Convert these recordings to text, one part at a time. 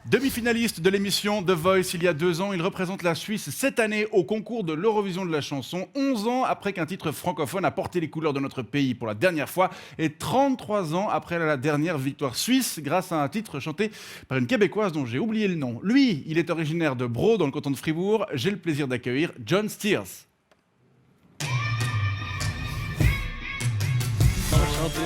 Demi-finaliste de l'émission The Voice il y a 2 ans, il représente la Suisse cette année au concours de l'Eurovision de la chanson, 11 ans après qu'un titre francophone a porté les couleurs de notre pays pour la dernière fois et 33 ans après la dernière victoire suisse grâce à un titre chanté par une Québécoise dont j'ai oublié le nom. Lui, il est originaire de Bro dans le canton de Fribourg. J'ai le plaisir d'accueillir John Steers. Enchanté.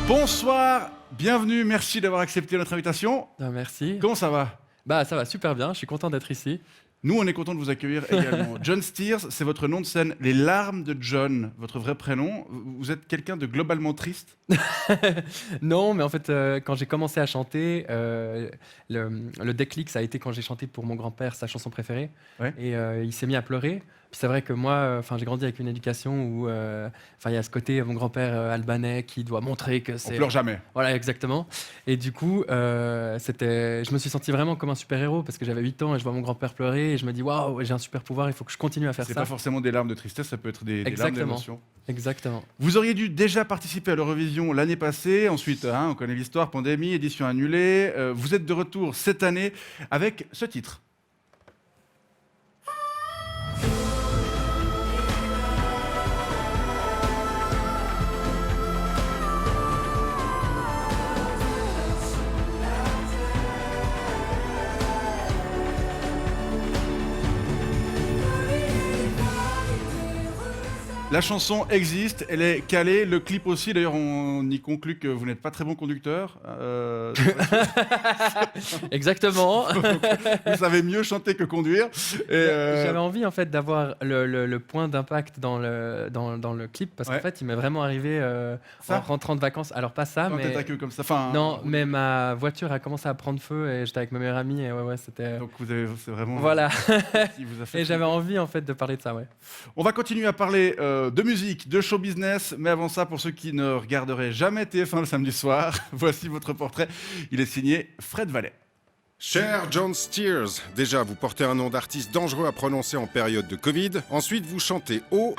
Bonsoir, bienvenue, merci d'avoir accepté notre invitation. Merci. Comment ça va ? Ça va super bien, je suis content d'être ici. Nous, on est content de vous accueillir également. John Steers, c'est votre nom de scène, Les larmes de John, votre vrai prénom. Vous êtes quelqu'un de globalement triste ? Non, mais en fait, quand j'ai commencé à chanter, le déclic, ça a été quand j'ai chanté pour mon grand-père sa chanson préférée. Ouais. Et il s'est mis à pleurer. Puis c'est vrai que moi, j'ai grandi avec une éducation où il y a ce côté, mon grand-père albanais qui doit montrer que c'est... On pleure jamais. Voilà, exactement. Et du coup, je me suis senti vraiment comme un super-héros parce que j'avais 8 ans et je vois mon grand-père pleurer et je me dis, waouh, j'ai un super pouvoir, il faut que je continue à faire C'est ça. pas forcément des larmes de tristesse, ça peut être des larmes Exactement. d'émotion. Exactement. Vous auriez dû déjà participer à l'Eurovision l'année passée. Ensuite, on connaît l'histoire, pandémie, édition annulée. Vous êtes de retour cette année avec ce titre. La chanson existe, elle est calée, le clip aussi. D'ailleurs, on y conclut que vous n'êtes pas très bon conducteur. Exactement. Vous savez mieux chanter que conduire. J'avais envie en fait d'avoir le point d'impact dans le clip parce Ouais. qu'en fait il m'est vraiment arrivé Ça en rentrant de vacances. Alors pas ça, Quand mais t'es à queue comme ça. Enfin, non, mais ma voiture a commencé à prendre feu et j'étais avec ma meilleure amie et ouais c'était Donc c'est vraiment. voilà. Qui vous a fait Et j'avais envie en fait de parler de ça, ouais. On va continuer à parler de musique, de show business, mais avant ça, pour ceux qui ne regarderaient jamais TF1 le samedi soir, voici votre portrait. Il est signé Fred Vallet. Cher John Steers, déjà vous portez un nom d'artiste dangereux à prononcer en période de Covid. Ensuite vous chantez haut,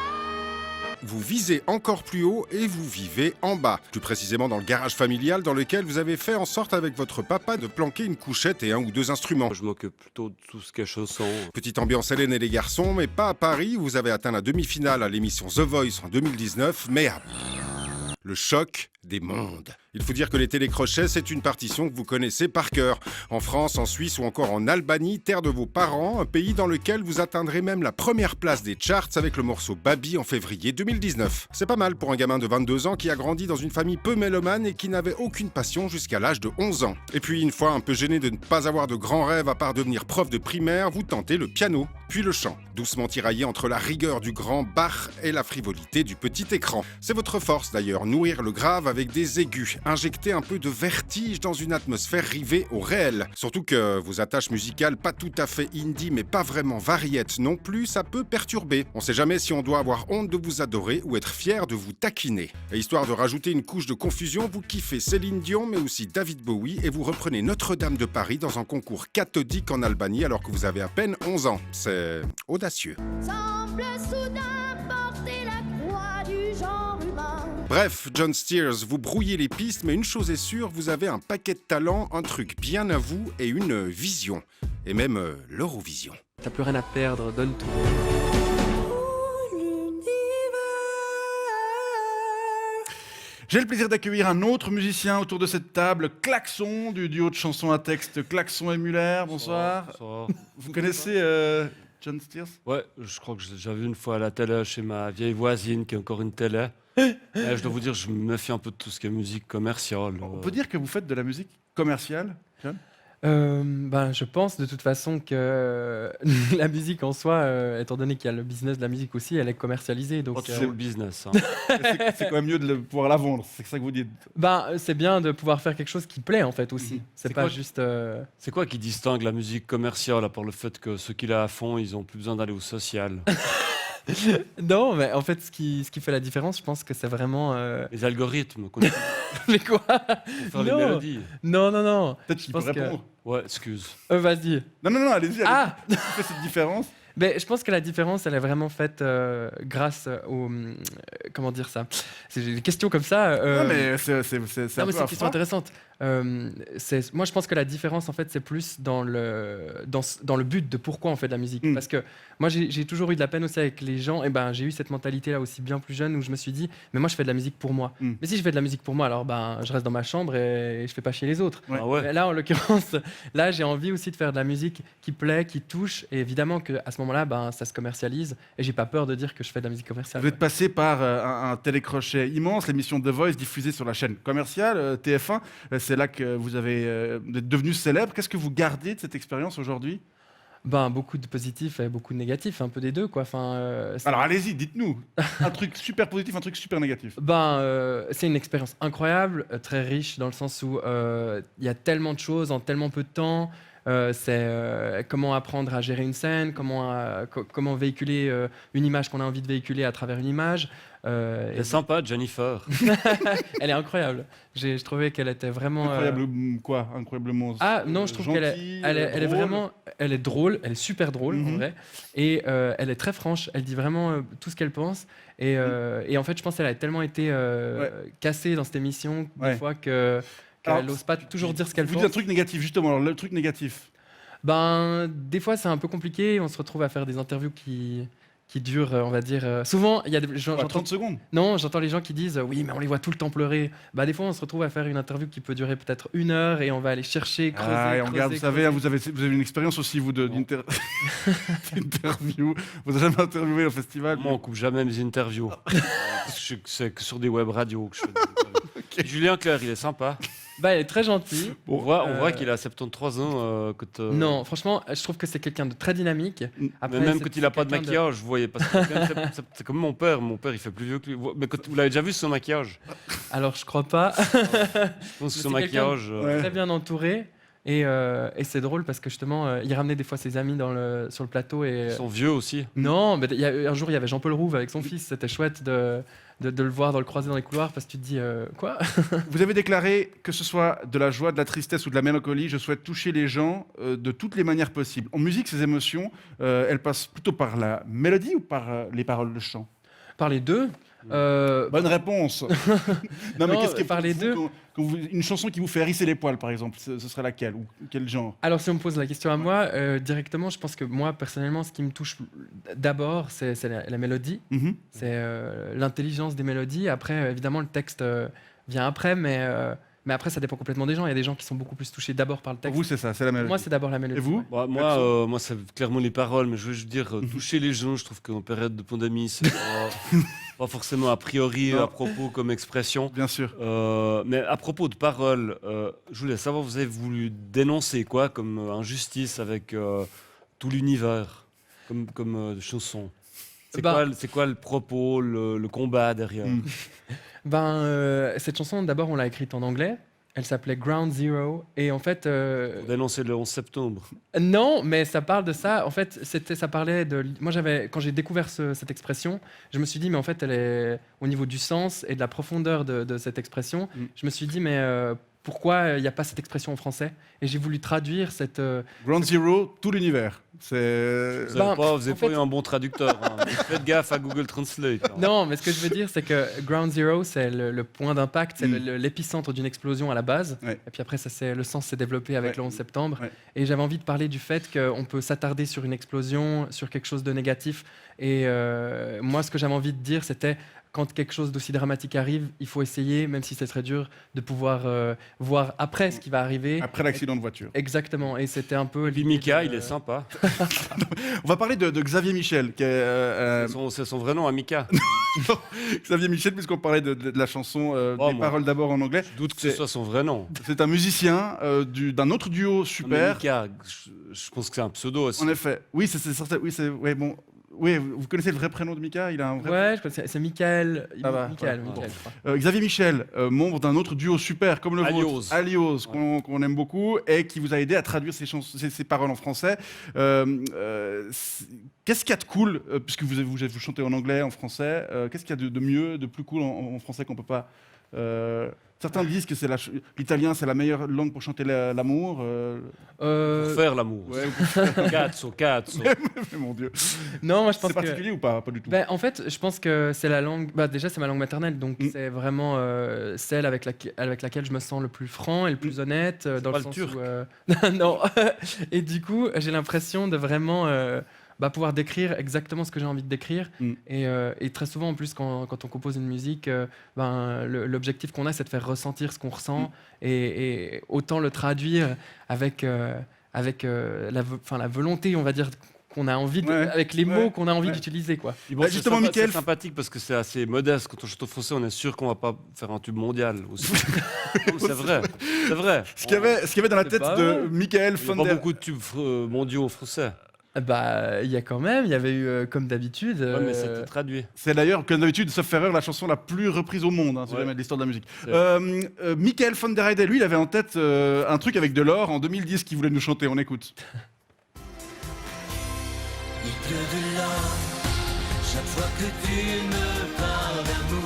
vous visez encore plus haut et vous vivez en bas. Plus précisément dans le garage familial dans lequel vous avez fait en sorte avec votre papa de planquer une couchette et 1 ou 2 instruments. Je m'occupe plutôt de tout ce qui est chanson. Petite ambiance Hélène et les garçons, mais pas à Paris. Vous avez atteint la demi-finale à l'émission The Voice en 2019, mais à... Le choc des mondes. Il faut dire que les télécrochets, c'est une partition que vous connaissez par cœur. En France, en Suisse ou encore en Albanie, terre de vos parents, un pays dans lequel vous atteindrez même la première place des charts avec le morceau Babi en février 2019. C'est pas mal pour un gamin de 22 ans qui a grandi dans une famille peu mélomane et qui n'avait aucune passion jusqu'à l'âge de 11 ans. Et puis, une fois un peu gêné de ne pas avoir de grands rêves à part devenir prof de primaire, vous tentez le piano, puis le chant, doucement tiraillé entre la rigueur du grand Bach et la frivolité du petit écran. C'est votre force d'ailleurs, nourrir le grave avec des aigus, injecter un peu de vertige dans une atmosphère rivée au réel. Surtout que vos attaches musicales pas tout à fait indie mais pas vraiment variettes non plus, ça peut perturber. On sait jamais si on doit avoir honte de vous adorer ou être fier de vous taquiner. Et histoire de rajouter une couche de confusion, vous kiffez Céline Dion mais aussi David Bowie et vous reprenez Notre-Dame de Paris dans un concours cathodique en Albanie alors que vous avez à peine 11 ans. C'est audacieux. Semble soudain porter la croix du genre humain. Bref, John Steers, vous brouillez les pistes, mais une chose est sûre, vous avez un paquet de talent, un truc bien à vous et une vision. Et même l'Eurovision. T'as plus rien à perdre, donne tout. J'ai le plaisir d'accueillir un autre musicien autour de cette table, Klaxon, du duo de chansons à texte Klaxon et Muller. Bonsoir. Bonsoir. Vous connaissez John Steers ? Ouais, je crois que j'avais une fois à la télé chez ma vieille voisine qui a encore une télé. Et je dois vous dire, je me méfie un peu de tout ce qui est musique commerciale. On peut dire que vous faites de la musique commerciale, John ? Je pense de toute façon que la musique en soi, étant donné qu'il y a le business de la musique aussi, elle est commercialisée. Donc, C'est le business. Hein. C'est quand même mieux de pouvoir la vendre, c'est ça que vous dites. c'est bien de pouvoir faire quelque chose qui plaît en fait aussi. C'est pas quoi juste. C'est quoi qui distingue la musique commerciale à part le fait que ceux qui la à fond, ils ont plus besoin d'aller au social? Non, mais en fait, ce qui fait la différence, je pense que c'est vraiment. Les algorithmes, qu'on Mais quoi? faire les Non. mélodies. Non. Peut-être Je qu'il peut pense que- répondre. Ouais, excuse. Vas-y. Non, allez-y. Ah Qu'est-ce qui fait cette différence ? Ben, je pense que la différence, elle est vraiment faite grâce au... comment dire ça? C'est des questions comme ça. Non, mais c'est un Non, mais peu c'est une question affreux. intéressante. Moi, je pense que la différence, en fait, c'est plus dans le but de pourquoi on fait de la musique. Mm. Parce que moi, j'ai toujours eu de la peine aussi avec les gens. Et ben, j'ai eu cette mentalité-là aussi bien plus jeune où je me suis dit, mais moi, je fais de la musique pour moi. Mm. Mais si je fais de la musique pour moi, alors ben, je reste dans ma chambre et je fais pas chier les autres. Ouais. Ah ouais. Mais là, en l'occurrence, là, j'ai envie aussi de faire de la musique qui plaît, qui touche. Et évidemment qu'à ce moment-là, ben, ça se commercialise. Et j'ai pas peur de dire que je fais de la musique commerciale. Vous êtes passé par un télécrochet immense, l'émission The Voice diffusée sur la chaîne commerciale TF1. C'est là que vous êtes devenu célèbre. Qu'est-ce que vous gardez de cette expérience aujourd'hui? Ben, beaucoup de positifs et beaucoup de négatifs, un peu des deux, quoi. Enfin, Alors allez-y, dites-nous. Un truc super positif, un truc super négatif. c'est une expérience incroyable, très riche dans le sens où il y a tellement de choses en tellement peu de temps. Comment apprendre à gérer une scène, comment véhiculer une image qu'on a envie de véhiculer à travers une image. C'est sympa, Jennifer. Elle est incroyable. Je trouvais qu'elle était vraiment... Incroyable quoi? Incroyablement. Ah non, je trouve qu'elle gentille, elle est drôle. vraiment, elle est drôle, elle est super drôle en Mhm. vrai, et elle est très franche. Elle dit vraiment tout ce qu'elle pense, et en fait, je pense qu'elle a tellement été Ouais. cassée dans cette émission Ouais. des fois qu'elle Alors, n'ose pas toujours dire ce qu'elle Vous dites un pense. truc négatif, justement. Alors, le truc négatif. Ben, des fois, c'est un peu compliqué. On se retrouve à faire des interviews qui durent, on va dire. Souvent, il y a des gens. Quoi, 30 secondes. Non, j'entends les gens qui disent oui, mais on les voit tout le temps pleurer. Bah, des fois, on se retrouve à faire une interview qui peut durer peut-être 1 heure et on va aller chercher, creuser. Ah, et on creuser, regarde, vous savez, creuser. hein, vous avez une expérience aussi, vous, Non. d'interview. Vous avez jamais interviewé au festival? Moi, on coupe jamais mes interviews. C'est que sur des web radios que je fais des interviews. Julien Clerc, il est sympa. Bah, elle est très gentille. On voit Euh, qu'il a 73 ans. Non, franchement, je trouve que c'est quelqu'un de très dynamique. Mm. Après, Mais même c'est- quand il a c'est pas de quelqu'un maquillage, vous voyez. Parce que c'est comme mon père. Mon père, il fait plus vieux que lui. Mais vous l'avez déjà vu son maquillage? Alors, je crois pas. Je pense que Mais son c'est quelqu'un- maquillage. Ouais. Très bien entouré. Et c'est drôle parce que justement, il ramenait des fois ses amis sur le plateau. Ils sont vieux aussi. Non, mais un jour, il y avait Jean-Paul Rouve avec son fils. C'était chouette de le voir, de le croiser dans les couloirs parce que tu te dis quoi? Vous avez déclaré que ce soit de la joie, de la tristesse ou de la mélancolie, je souhaite toucher les gens de toutes les manières possibles. En musique, ces émotions, elles passent plutôt par la mélodie ou par les paroles de chant? Par les deux. Bonne réponse. Non, mais Non, qu'est-ce qui est par pour les vous, deux. une chanson qui vous fait hérisser les poils, par exemple, ce serait laquelle ou quel genre? Alors, si on me pose la question à moi, directement, je pense que moi, personnellement, ce qui me touche d'abord, c'est la mélodie. Mhm. C'est l'intelligence des mélodies. Après, évidemment, le texte vient après, mais après, ça dépend complètement des gens. Il y a des gens qui sont beaucoup plus touchés d'abord par le Pour texte. vous, c'est ça, c'est la mélodie. Moi, c'est d'abord la mélodie. Et vous? ouais. Moi, c'est clairement les paroles, mais je veux juste dire, toucher les gens, je trouve qu'en période de pandémie, c'est pas forcément a priori Non. à propos comme expression. Bien sûr. Mais à propos de paroles, je voulais savoir, vous avez voulu dénoncer quoi comme injustice avec tout l'univers, comme chanson? C'est quoi le propos, le combat derrière? Mm. Cette chanson, d'abord, on l'a écrite en anglais. Elle s'appelait Ground Zero. Et en fait, Pour dénoncer le 11 septembre. non, mais ça parle de ça. En fait, ça parlait de. Moi, quand j'ai découvert cette expression, je me suis dit, mais en fait, elle est au niveau du sens et de la profondeur de cette expression. Mm. Je me suis dit, mais pourquoi il n'y a pas cette expression en français? Et j'ai voulu traduire cette. Ground Zero, tout l'univers. C'est. Vous Ben, n'avez pas, vous avez en pas fait- eu un bon traducteur. Hein. Faites gaffe à Google Translate. hein. Non, mais ce que je veux dire, c'est que Ground Zero, c'est le point d'impact, c'est Mm. l'épicentre d'une explosion à la base. Ouais. Et puis après, le sens s'est développé avec Ouais. le 11 septembre. Ouais. Et j'avais envie de parler du fait qu'on peut s'attarder sur une explosion, sur quelque chose de négatif. Et moi, ce que j'avais envie de dire, c'était quand quelque chose d'aussi dramatique arrive, il faut essayer, même si c'est très dur, de pouvoir voir après ce qui va arriver. Après l'accident de voiture. Exactement. Et c'était un peu. Puis l'idée Mika, de- il est sympa. On va parler de Xavier Michel, qui est, C'est son vrai nom, Mika. Xavier Michel, puisqu'on parlait de la chanson, Oh, des moi. paroles d'abord en anglais. Je doute que C'est- ce soit son vrai nom. C'est un musicien d'un autre duo Non, mais super. Mika, je pense que c'est un pseudo aussi. En effet. Oui, c'est certain. Oui, c'est. Ouais, bon. Oui, vous connaissez le vrai prénom de Mika? Il a un vrai. Ouais, je crois que c'est Michael. Ça va, Michael, voilà. Michael, je crois. Xavier Michel, membre d'un autre duo super comme le Alios. vôtre, Alios, qu'on aime beaucoup, et qui vous a aidé à traduire ces paroles en français. Qu'est-ce qu'il y a de cool, puisque vous chantez en anglais, en français, qu'est-ce qu'il y a de mieux, de plus cool en français qu'on peut pas Certains disent que l'italien, c'est la meilleure langue pour chanter l'amour. Pour faire l'amour. Ouais, Cazzo. mon Dieu. Non, moi je pense C'est particulier ou pas? Pas du tout. Ben, en fait, je pense que c'est la langue. Bah, déjà, c'est ma langue maternelle, donc c'est vraiment celle avec laquelle je me sens le plus franc et le plus honnête, dans pas le le sens turc. où. Non. Et du coup, j'ai l'impression de vraiment pouvoir décrire exactement ce que j'ai envie de décrire. Et très souvent, en plus, quand on compose une musique, l'objectif qu'on a, c'est de faire ressentir ce qu'on ressent et autant le traduire avec la volonté, on va dire, qu'on a envie avec les mots qu'on a envie d'utiliser, quoi. Puis bon, Bah, c'est justement, sympa- Mickaël- c'est sympathique parce que c'est assez modeste. Quand on chante au français, on est sûr qu'on va pas faire un tube mondial aussi. Non, c'est vrai. C'est vrai. Ce qu'il y avait dans la C'est tête pas de vrai. Michael Il n'y a von pas der... beaucoup de tubes mondiaux au français. Bah, il y avait eu, comme d'habitude. Ouais, mais c'était traduit. C'est d'ailleurs, comme d'habitude, sauf erreur, la chanson la plus reprise au monde, si Ouais. jamais de l'histoire de la musique. C'est Michael von der Heide, lui, il avait en tête un truc avec de l'or en 2010 qu'il voulait nous chanter. On écoute. Il pleut de l'or chaque fois que tu me parles d'amour.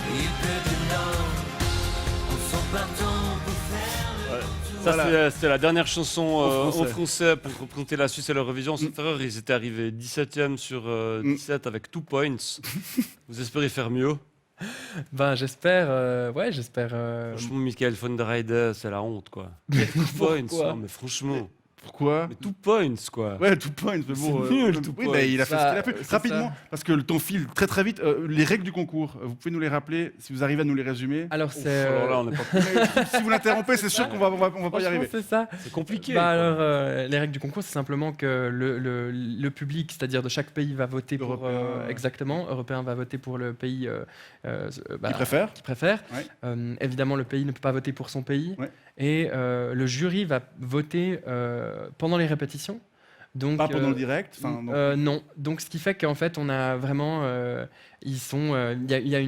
Il pleut de l'or en s'en partant pour faire le Ça, Voilà. c'est la dernière chanson En français. en français pour représenter la Suisse à l'Eurovision. Sauf erreur, ils étaient arrivés 17e sur 17 avec 2 points. Vous espérez faire mieux? Ben, j'espère. J'espère. Franchement, Michael von der Heide, c'est la honte, quoi. 2 points, non, mais franchement. Pourquoi? Mais 2 points, quoi. Ouais, tout point, mais bon. C'est nul, tout oui, point. mais il a fait ce qu'il a pu. C'est Rapidement, ça. parce que le temps file très très vite. Les règles du concours, vous pouvez nous les rappeler, si vous arrivez à nous les résumer. Alors, Ouf, c'est. alors là, on n'est pas... Si vous l'interrompez, c'est sûr qu'on va pas y Franchement, arriver. c'est ça. C'est compliqué. Bah quoi. alors, les règles du concours, c'est simplement que le public, c'est-à-dire de chaque pays, va voter pour Européen. exactement. Européen va voter pour le pays Qui préfère? qu'il préfère. Ouais. Évidemment, le pays ne peut pas voter pour son pays. Ouais. Et le jury va voter pendant les répétitions. Donc, Pas pendant le direct. Enfin, non. non. Donc, ce qui fait qu'en fait, on a vraiment, il y a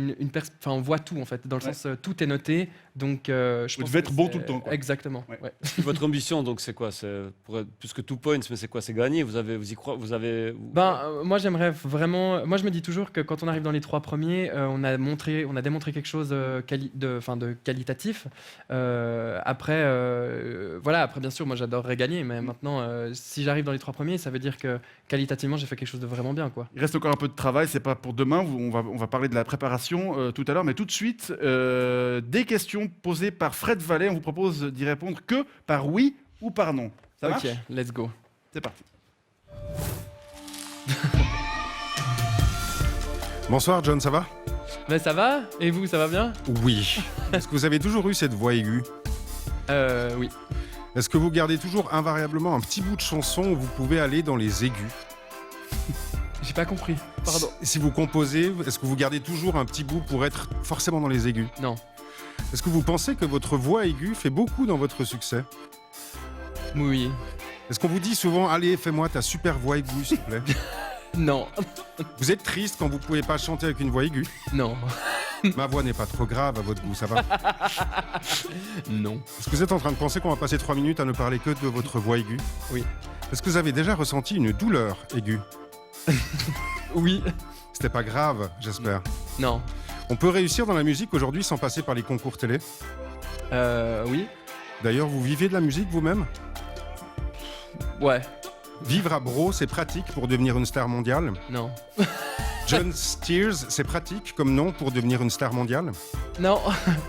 on voit tout en fait, dans le Ouais. sens tout est noté. Donc, je Vous pense devez que être bon c'est- tout le temps, quoi. Exactement. Ouais. Ouais. Votre ambition, donc, c'est quoi? C'est pour être plus que 2 points, mais c'est quoi? C'est gagner? Vous y croyez? Vous avez... Moi, j'aimerais vraiment. Moi, je me dis toujours que quand on arrive dans les 3 premiers, on a démontré quelque chose de qualitatif. Après, bien sûr, moi, j'adorerais gagner, mais maintenant, si j'arrive dans les 3 premiers, ça veut dire que qualitativement, j'ai fait quelque chose de vraiment bien, quoi. Il reste encore un peu de travail, c'est pas pour demain. On va parler de la préparation tout à l'heure, mais tout de suite, des questions posées par Fred Vallet. On vous propose d'y répondre que par oui ou par non. Ça marche? Ok, let's go. C'est parti. Bonsoir John, ça va? Mais ça va? Et vous, ça va bien? Oui. Est-ce que vous avez toujours eu cette voix aiguë? Oui. Est-ce que vous gardez toujours invariablement un petit bout de chanson où vous pouvez aller dans les aigus? J'ai pas compris. Pardon. Si vous composez, est-ce que vous gardez toujours un petit bout pour être forcément dans les aigus? Non. Est-ce que vous pensez que votre voix aiguë fait beaucoup dans votre succès? Oui. Est-ce qu'on vous dit souvent, allez, fais-moi ta super voix aiguë, s'il te plaît? Non. Vous êtes triste quand vous pouvez pas chanter avec une voix aiguë? Non. Ma voix n'est pas trop grave à votre goût, ça va? Non. Est-ce que vous êtes en train de penser qu'on va passer 3 minutes à ne parler que de votre voix aiguë? Oui. Est-ce que vous avez déjà ressenti une douleur aiguë? Oui. C'était pas grave, j'espère. Non. On peut réussir dans la musique aujourd'hui sans passer par les concours télé? Oui. D'ailleurs, vous vivez de la musique vous-même? Ouais. Vivre à Bro, c'est pratique pour devenir une star mondiale? Non. John Steers, c'est pratique comme nom pour devenir une star mondiale? Non,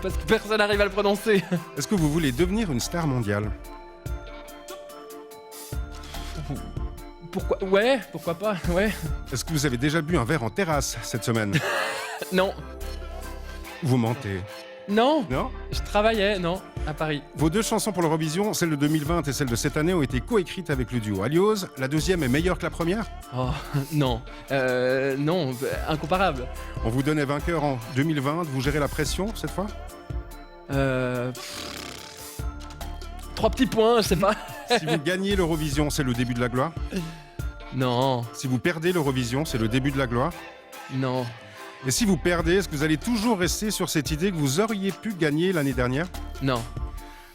parce que personne n'arrive à le prononcer. Est-ce que vous voulez devenir une star mondiale? Pourquoi? Ouais, pourquoi pas? Ouais. Est-ce que vous avez déjà bu un verre en terrasse cette semaine? Non. Vous mentez. Non. Non? Je travaillais, non, à Paris. Vos 2 chansons pour l'Eurovision, celle de 2020 et celle de cette année, ont été coécrites avec le duo Alios. La deuxième est meilleure que la première? Oh, non. Non, incomparable. On vous donnait vainqueur en 2020, vous gérez la pression cette fois? 3 petits points, je sais pas. Si vous gagnez l'Eurovision, c'est le début de la gloire? Non, Si vous perdez l'Eurovision, c'est le début de la gloire? non, Et si vous perdez, est-ce que vous allez toujours rester sur cette idée que vous auriez pu gagner l'année dernière? non,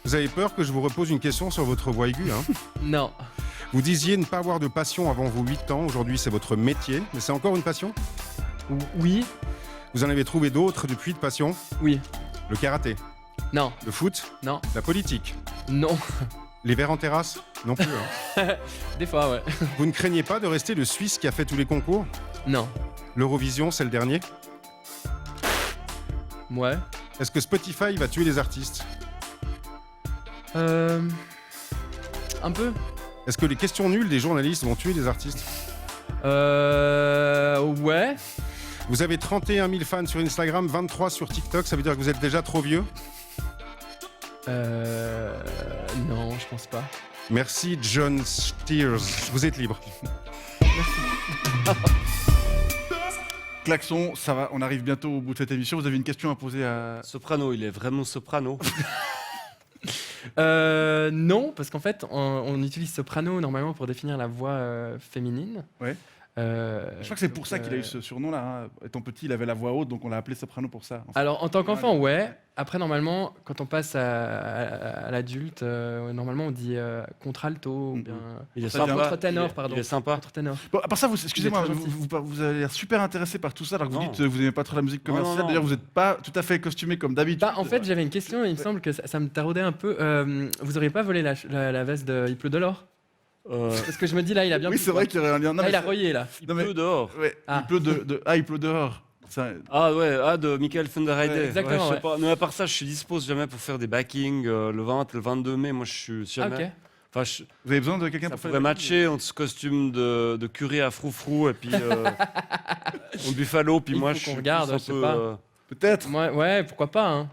Vous avez peur que je vous repose une question sur votre voix aiguë, hein? non. Vous disiez ne pas avoir de passion avant vos 8 ans, aujourd'hui c'est votre métier, mais c'est encore une passion? Oui, Vous en avez trouvé d'autres depuis de passion? Oui. Le karaté, Non. le foot, Non. la politique, Non. les verres en terrasse? Non plus. Hein. Des fois, ouais. Vous ne craignez pas de rester le Suisse qui a fait tous les concours? Non. L'Eurovision, c'est le dernier? Ouais. Est-ce que Spotify va tuer les artistes? Un peu. Est-ce que les questions nulles des journalistes vont tuer les artistes? Ouais. Vous avez 31 000 fans sur Instagram, 23 sur TikTok, ça veut dire que vous êtes déjà trop vieux? Non, je pense pas. Merci John Steers, vous êtes libre. Klaxon, ça va, on arrive bientôt au bout de cette émission. Vous avez une question à poser à... Soprano, il est vraiment soprano. Non, parce qu'en fait, on utilise soprano normalement pour définir la voix féminine. Ouais. Je crois que c'est pour ça qu'il a eu ce surnom-là. Hein. Étant petit, il avait la voix haute, donc on l'a appelé soprano pour ça. Enfin, Alors, en tant qu'enfant, ouais. Après, normalement, quand on passe à l'adulte, normalement, on dit contralto, ou bien Il est Ça vient- contre-ténor, pardon. Il est sympa. Contre-ténor. Bon, à part ça, excusez-moi, Il est très vous avez l'air super intéressé par tout ça, alors que vous Non. dites vous n'aimez pas trop la musique Non, non, commerciale. non. D'ailleurs, vous n'êtes pas tout à fait costumé comme d'habitude. Bah, en fait, j'avais une question, et il me semble que ça me taraudait un peu. Vous auriez pas volé la veste de Il pleut de l'or? Parce que je me dis, là, il a bien Oui, plu, c'est vrai quoi. qu'il y aurait un lien. Non, Là, mais il a c'est- royé, là. Il Non, mais- pleut dehors. ouais, Ah. il pleut il pleut dehors. Ça- Ah ouais, de Michael Funderheide. Ouais, exactement, je sais ouais. pas. Mais à part ça, je suis dispo si jamais pour faire des backings le 20, le 22 mai. Moi, je suis si Ah, jamais. ok. Enfin, Vous avez besoin de quelqu'un ça pour faire pourrait les- matcher entre ce costume de curé à froufrou et puis en buffalo. Puis Il moi, faut je qu'on suis regarde, plus un je sais peu, pas. Peut-être. Ouais, pourquoi pas, hein.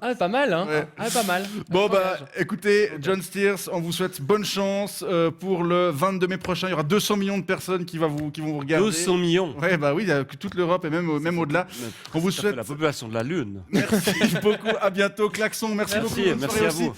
Ah, pas mal, hein. Ouais. Ah, pas mal. Bon, Un bah, change. écoutez, John Steers, on vous souhaite bonne chance pour le 22 mai prochain. Il y aura 200 millions de personnes qui vont vous regarder. 200 millions. Ouais, bah oui, il y a toute l'Europe et même au-delà. On vous Ça fait souhaite la population de la Lune. merci beaucoup. À bientôt, Klaxon. Merci beaucoup. bonne Merci soirée à aussi. vous.